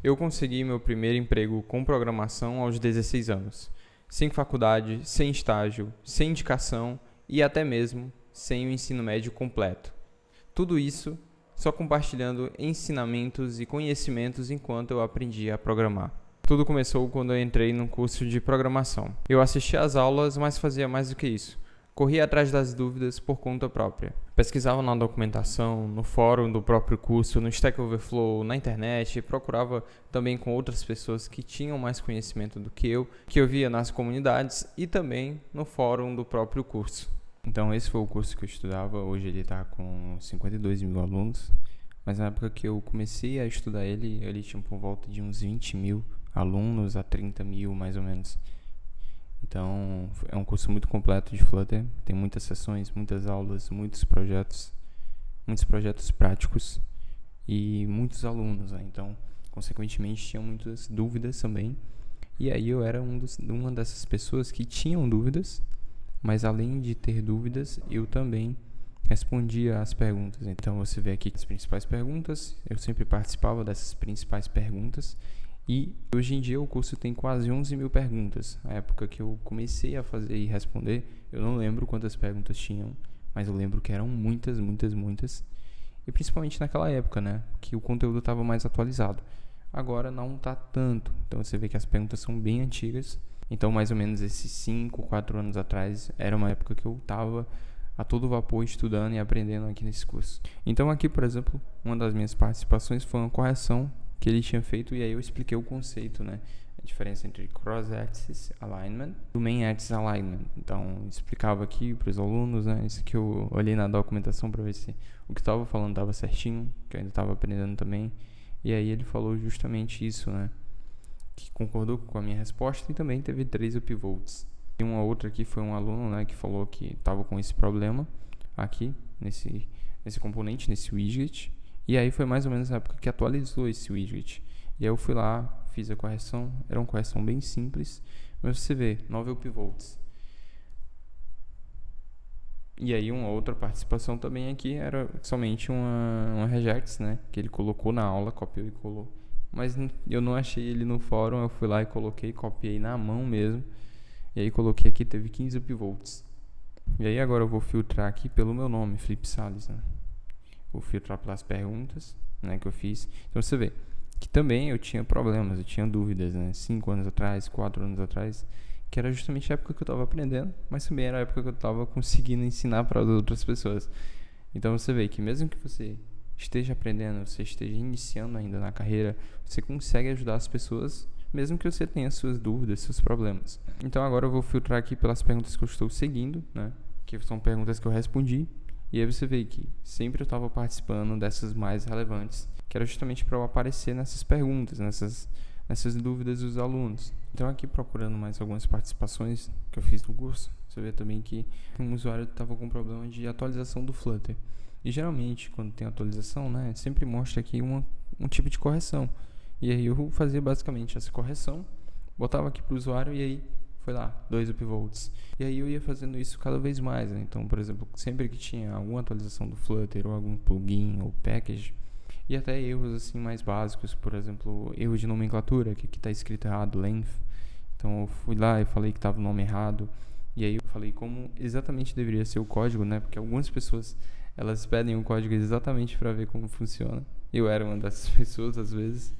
Eu consegui meu primeiro emprego com programação aos 16 anos, sem faculdade, sem estágio, sem indicação e até mesmo sem o ensino médio completo. Tudo isso só compartilhando ensinamentos e conhecimentos enquanto eu aprendia a programar. Tudo começou quando eu entrei num curso de programação. Eu assistia às aulas, mas fazia mais do que isso. Corria atrás das dúvidas por conta própria. Pesquisava na documentação, no fórum do próprio curso, no Stack Overflow, na internet, e procurava também com outras pessoas que tinham mais conhecimento do que eu via nas comunidades e também no fórum do próprio curso. Então esse foi o curso que eu estudava. Hoje ele está com 52 mil alunos, mas na época que eu comecei a estudar ele tinha por volta de uns 20 mil alunos a 30 mil mais ou menos. Então é um curso muito completo de Flutter, tem muitas sessões, muitas aulas, muitos projetos práticos e muitos alunos, né? Então consequentemente tinha muitas dúvidas também, e aí eu era uma dessas pessoas que tinham dúvidas, mas além de ter dúvidas eu também respondia às perguntas. Então você vê aqui as principais perguntas, eu sempre participava dessas principais perguntas. E hoje em dia o curso tem quase 11 mil perguntas. Na época que eu comecei a fazer e responder, eu não lembro quantas perguntas tinham, mas eu lembro que eram muitas. E principalmente naquela época, né, que o conteúdo estava mais atualizado. Agora não está tanto. Então você vê que as perguntas são bem antigas. Então mais ou menos esses 5, 4 anos atrás era uma época que eu estava a todo vapor estudando e aprendendo aqui nesse curso. Então aqui, por exemplo, uma das minhas participações foi uma correção que ele tinha feito, e aí eu expliquei o conceito, né? A diferença entre Cross-Axis Alignment e o Main-Axis Alignment. Então, explicava aqui para os alunos, né? Isso que eu olhei na documentação para ver se o que estava falando estava certinho, que eu ainda estava aprendendo também. E aí ele falou justamente isso, né? Que concordou com a minha resposta e também teve 3 upvotes. E uma outra aqui foi um aluno, né? Que falou que estava com esse problema aqui, nesse componente, nesse widget. E aí foi mais ou menos na época que atualizou esse widget. E aí eu fui lá, fiz a correção. Era uma correção bem simples, mas você vê, 9 upvotes. E aí uma outra participação também aqui era somente uma regex, né? Que ele colocou na aula, copiou e colou. Mas eu não achei ele no fórum, eu fui lá e coloquei, copiei na mão mesmo. E aí coloquei aqui, teve 15 upvotes. E aí agora eu vou filtrar aqui pelo meu nome, Felipe Salles, né? Vou filtrar pelas perguntas, né, que eu fiz. Então você vê que também eu tinha problemas, eu tinha dúvidas, né? 5 anos atrás, 4 anos atrás, que era justamente a época que eu estava aprendendo, mas também era a época que eu estava conseguindo ensinar para outras pessoas. Então você vê que mesmo que você esteja aprendendo, você esteja iniciando ainda na carreira, você consegue ajudar as pessoas, mesmo que você tenha suas dúvidas, seus problemas. Então agora eu vou filtrar aqui pelas perguntas que eu estou seguindo, né? Que são perguntas que eu respondi. E aí você vê que sempre eu estava participando dessas mais relevantes, que era justamente para eu aparecer nessas perguntas, nessas dúvidas dos alunos. Então aqui procurando mais algumas participações que eu fiz no curso, você vê também que um usuário estava com problema de atualização do Flutter. E geralmente quando tem atualização, né, sempre mostra aqui um tipo de correção. E aí eu fazia basicamente essa correção, botava aqui para o usuário e aí foi lá, 2 upvotes. E aí eu ia fazendo isso cada vez mais, né? Então, por exemplo, sempre que tinha alguma atualização do Flutter ou algum plugin ou package, e até erros assim mais básicos, por exemplo, erro de nomenclatura, que aqui está escrito errado, length. Então eu fui lá e falei que estava o nome errado. E aí eu falei como exatamente deveria ser o código, né? Porque algumas pessoas, elas pedem o código exatamente para ver como funciona. Eu era uma dessas pessoas às vezes.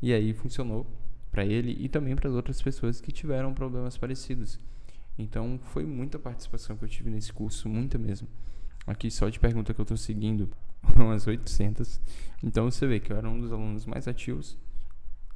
E aí funcionou para ele e também para as outras pessoas que tiveram problemas parecidos. Então foi muita participação que eu tive nesse curso, muita mesmo. Aqui só de pergunta que eu estou seguindo umas 800. Então você vê que eu era um dos alunos mais ativos,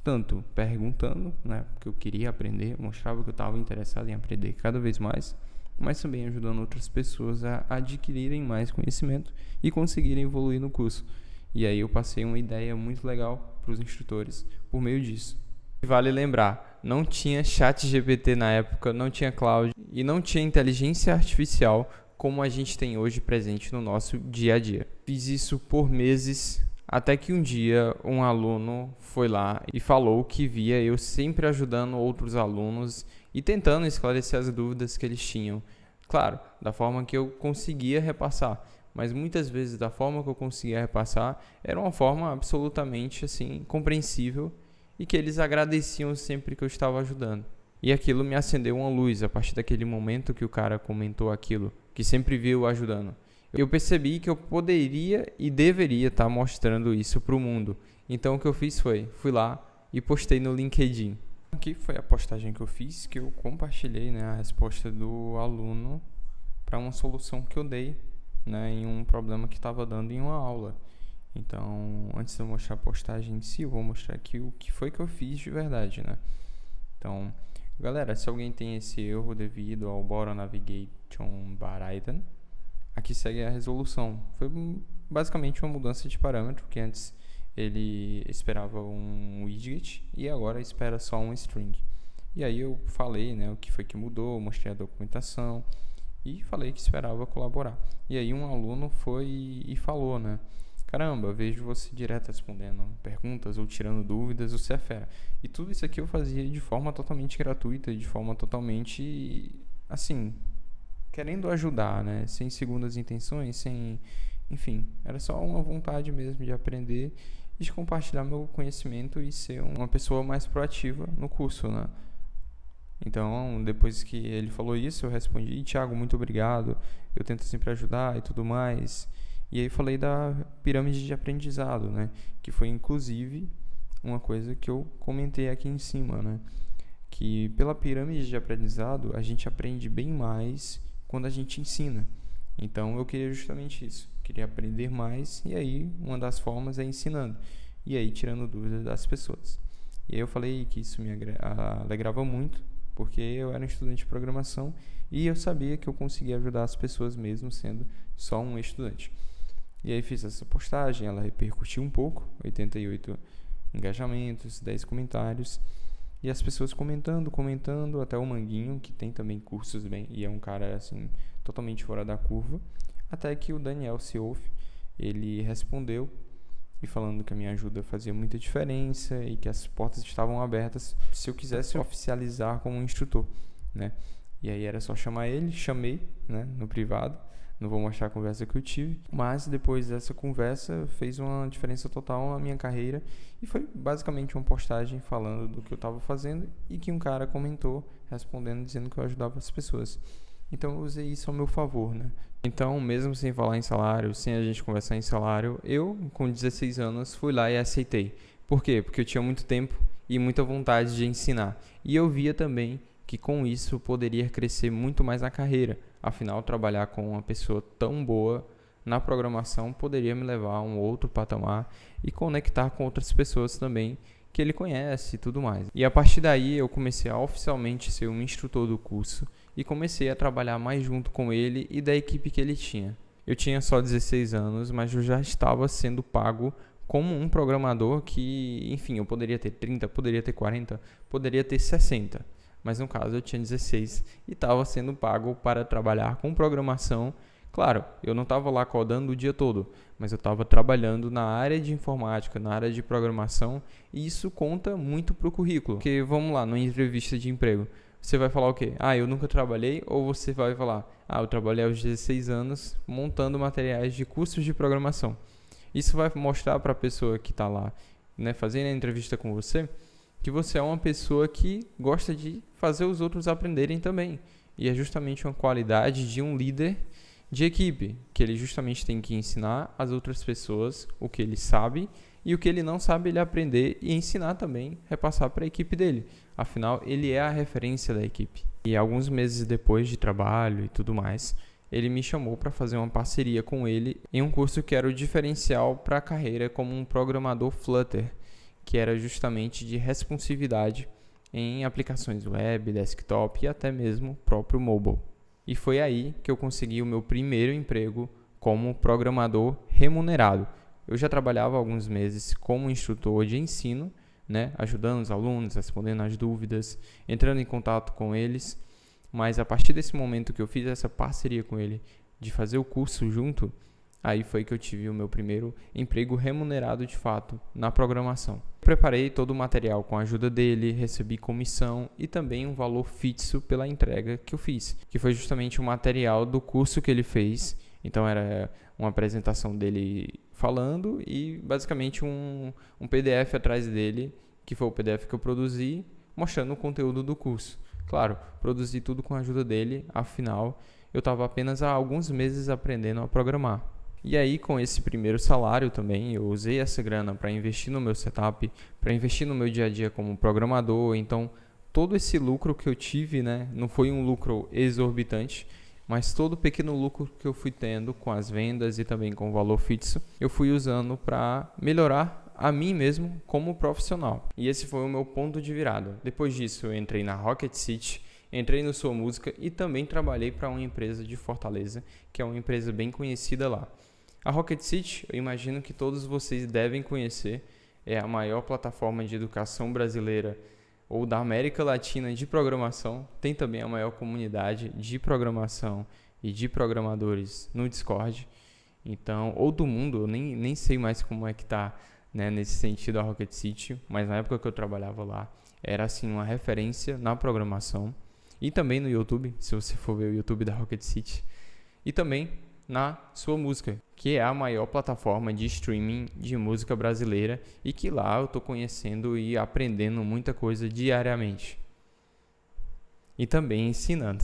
tanto perguntando, né, porque eu queria aprender, mostrava que eu estava interessado em aprender cada vez mais, mas também ajudando outras pessoas a adquirirem mais conhecimento e conseguirem evoluir no curso. E aí eu passei uma ideia muito legal para os instrutores por meio disso. Vale lembrar, não tinha ChatGPT na época, não tinha cloud e não tinha inteligência artificial como a gente tem hoje presente no nosso dia a dia. Fiz isso por meses, até que um dia um aluno foi lá e falou que via eu sempre ajudando outros alunos e tentando esclarecer as dúvidas que eles tinham. Claro, da forma que eu conseguia repassar, mas muitas vezes da forma que eu conseguia repassar era uma forma absolutamente assim compreensível e que eles agradeciam sempre que eu estava ajudando. E aquilo me acendeu uma luz a partir daquele momento que o cara comentou aquilo, que sempre viu eu ajudando. Eu percebi que eu poderia e deveria estar mostrando isso para o mundo. Então o que eu fiz fui lá e postei no LinkedIn. Aqui foi a postagem que eu fiz, que eu compartilhei, né, a resposta do aluno para uma solução que eu dei, né, em um problema que estava dando em uma aula. Então, antes de eu mostrar a postagem em si, eu vou mostrar aqui o que foi que eu fiz de verdade, né? Então, galera, se alguém tem esse erro devido ao Bora Navigation Baraiden, aqui segue a resolução. Foi basicamente uma mudança de parâmetro, que antes ele esperava um widget e agora espera só um string. E aí eu falei, né, o que foi que mudou, mostrei a documentação e falei que esperava colaborar. E aí um aluno foi e falou, né, caramba, vejo você direto respondendo perguntas ou tirando dúvidas, você é fera. E tudo isso aqui eu fazia de forma totalmente gratuita, de forma totalmente, assim, querendo ajudar, né, sem segundas intenções, sem... Enfim, era só uma vontade mesmo de aprender e de compartilhar meu conhecimento e ser uma pessoa mais proativa no curso, né? Então, depois que ele falou isso, eu respondi: Thiago, muito obrigado, eu tento sempre ajudar e tudo mais. E aí falei da pirâmide de aprendizado, né? Que foi, inclusive, uma coisa que eu comentei aqui em cima, né? Que pela pirâmide de aprendizado, a gente aprende bem mais quando a gente ensina. Então eu queria justamente isso, queria aprender mais, e aí uma das formas é ensinando, e aí tirando dúvidas das pessoas. E aí eu falei que isso me alegrava muito, porque eu era um estudante de programação e eu sabia que eu conseguia ajudar as pessoas mesmo sendo só um estudante. E aí fiz essa postagem, ela repercutiu um pouco, 88 engajamentos, 10 comentários, e as pessoas comentando, até o Manguinho, que tem também cursos bem, e é um cara assim, totalmente fora da curva, até que o Daniel Seoff, ele respondeu, e falando que a minha ajuda fazia muita diferença, e que as portas estavam abertas se eu quisesse oficializar como instrutor, né? E aí era só chamar ele, chamei, né, no privado. Não vou mostrar a conversa que eu tive, mas depois dessa conversa fez uma diferença total na minha carreira e foi basicamente uma postagem falando do que eu estava fazendo e que um cara comentou, respondendo, dizendo que eu ajudava as pessoas. Então eu usei isso ao meu favor, né? Então, mesmo sem falar em salário, sem a gente conversar em salário, eu, com 16 anos, fui lá e aceitei. Por quê? Porque eu tinha muito tempo e muita vontade de ensinar. E eu via também que com isso eu poderia crescer muito mais na carreira. Afinal, trabalhar com uma pessoa tão boa na programação poderia me levar a um outro patamar e conectar com outras pessoas também que ele conhece e tudo mais. E a partir daí eu comecei a oficialmente ser um instrutor do curso e comecei a trabalhar mais junto com ele e da equipe que ele tinha. Eu tinha só 16 anos, mas eu já estava sendo pago como um programador que, enfim, eu poderia ter 30, poderia ter 40, poderia ter 60. Mas no caso eu tinha 16 e estava sendo pago para trabalhar com programação. Claro, eu não estava lá codando o dia todo, mas eu estava trabalhando na área de informática, na área de programação, e isso conta muito para o currículo. Porque vamos lá, numa entrevista de emprego, você vai falar o quê? Eu nunca trabalhei, ou você vai falar, eu trabalhei aos 16 anos montando materiais de cursos de programação. Isso vai mostrar para a pessoa que está lá, né, fazendo a entrevista com você, que você é uma pessoa que gosta de fazer os outros aprenderem também. E é justamente uma qualidade de um líder de equipe, que ele justamente tem que ensinar às outras pessoas o que ele sabe e o que ele não sabe ele aprender e ensinar também, repassar para a equipe dele. Afinal, ele é a referência da equipe. E alguns meses depois de trabalho e tudo mais, ele me chamou para fazer uma parceria com ele em um curso que era o diferencial para a carreira como um programador Flutter, que era justamente de responsividade em aplicações web, desktop e até mesmo próprio mobile. E foi aí que eu consegui o meu primeiro emprego como programador remunerado. Eu já trabalhava há alguns meses como instrutor de ensino, né, ajudando os alunos, respondendo as dúvidas, entrando em contato com eles, mas a partir desse momento que eu fiz essa parceria com ele, de fazer o curso junto, aí foi que eu tive o meu primeiro emprego remunerado de fato na programação. Preparei todo o material com a ajuda dele, recebi comissão e também um valor fixo pela entrega que eu fiz, que foi justamente o material do curso que ele fez. Então era uma apresentação dele falando e basicamente um PDF atrás dele que foi o PDF que eu produzi, mostrando o conteúdo do curso. Claro, produzi tudo com a ajuda dele, afinal, eu estava apenas há alguns meses aprendendo a programar. E aí, com esse primeiro salário também, eu usei essa grana para investir no meu setup, para investir no meu dia a dia como programador. Então, todo esse lucro que eu tive, né, não foi um lucro exorbitante, mas todo o pequeno lucro que eu fui tendo com as vendas e também com o valor fixo, eu fui usando para melhorar a mim mesmo como profissional. E esse foi o meu ponto de virada. Depois disso, eu entrei na Rocket City, entrei no Sua Música e também trabalhei para uma empresa de Fortaleza, que é uma empresa bem conhecida lá. A Rocket City, eu imagino que todos vocês devem conhecer, é a maior plataforma de educação brasileira ou da América Latina de programação. Tem também a maior comunidade de programação e de programadores no Discord. Então, ou do mundo, eu nem sei mais como é que está, né, nesse sentido a Rocket City, mas na época que eu trabalhava lá, era assim uma referência na programação. E também no YouTube, se você for ver o YouTube da Rocket City. E também na Sua Música, que é a maior plataforma de streaming de música brasileira e que lá eu estou conhecendo e aprendendo muita coisa diariamente. E também ensinando.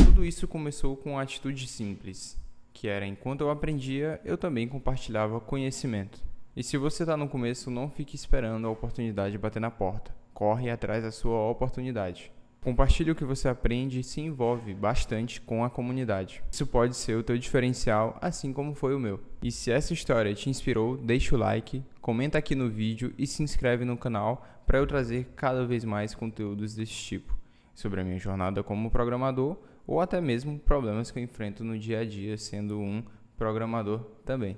Tudo isso começou com uma atitude simples, que era enquanto eu aprendia, eu também compartilhava conhecimento. E se você está no começo, não fique esperando a oportunidade bater na porta. Corre atrás da sua oportunidade. Compartilhe o que você aprende e se envolve bastante com a comunidade. Isso pode ser o teu diferencial, assim como foi o meu. E se essa história te inspirou, deixa o like, comenta aqui no vídeo e se inscreve no canal para eu trazer cada vez mais conteúdos desse tipo, sobre a minha jornada como programador ou até mesmo problemas que eu enfrento no dia a dia sendo um programador também.